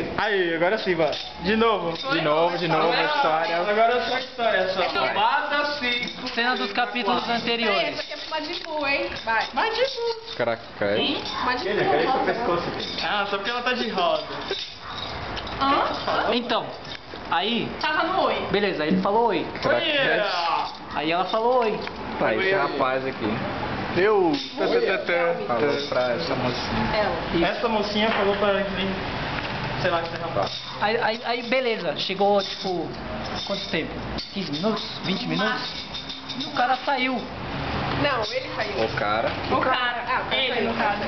amigas. Aí, agora sim, vai. De novo. De novo, a história. Agora a sua história, só. Bada 5. Cena dos capítulos anteriores. Essa aqui é pro Madibu, hein? Vai. Madibu. Caraca, cai. Madibu. Ah, só porque ela tá de rosa. Então, aí, Tava no oi. beleza, aí ele falou oi. Olha! Aí ela falou oi. Tá, esse rapaz aqui Eu. falou pra essa mocinha. Ela. Essa mocinha falou pra ele. Sei lá que você rapaz. Aí, beleza, chegou tipo, quanto tempo? 15 minutos? 20 minutos? O cara saiu. Não, ele saiu. O cara. O cara. Ah, ele saiu, no caso.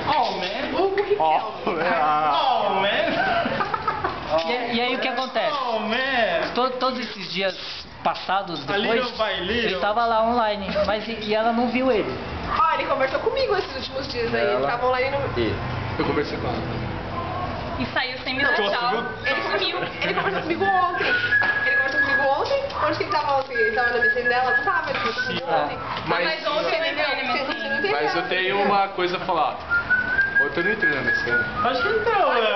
Oh, man. O Riquelme. Oh, man. E aí o que acontece? Oh, man. Todos esses dias passados Ali depois, no baile. ele tava lá online, mas e ela não viu ele. Ó, ele conversou comigo esses últimos dias aí. Ela- Estavam lá no... E eu conversei com ela. E saiu sem me dar Nossa, tchau. viu? Ele sumiu. Ele conversou comigo ontem. Onde que ele tava ontem? Ele tava na mesa dela? Não tava, ele conversou comigo ontem. Mas ontem Você eu entendeu? entrei na Você não entendeu? Mas eu tenho uma coisa a falar. Eu não entrei na minha cena. Acho que entrou, velho.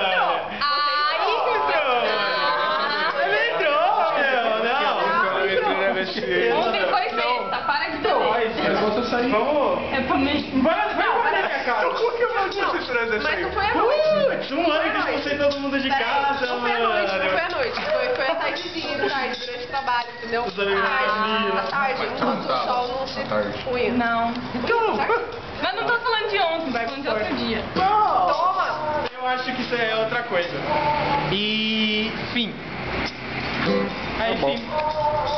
Ele entrou, meu. Não. Eu entrei na minha cena. Ontem foi sexta, para de beber. Vamos. É pra mim. Vai pra cara. Como que eu vou te entrar nessa Mas não aí? foi à noite. Um ano que expulsei todo mundo de casa, Não foi à noite, não foi mano. à noite. Foi à tardezinha, da tarde, durante o trabalho, entendeu? Os amigos da família. À tarde, enquanto o sol não se punha. Não. Mas não tô falando de ontem, tô falando de outro dia. Toma! Eu acho que isso é outra coisa. E. Fim. Aí, Tá bom. fim.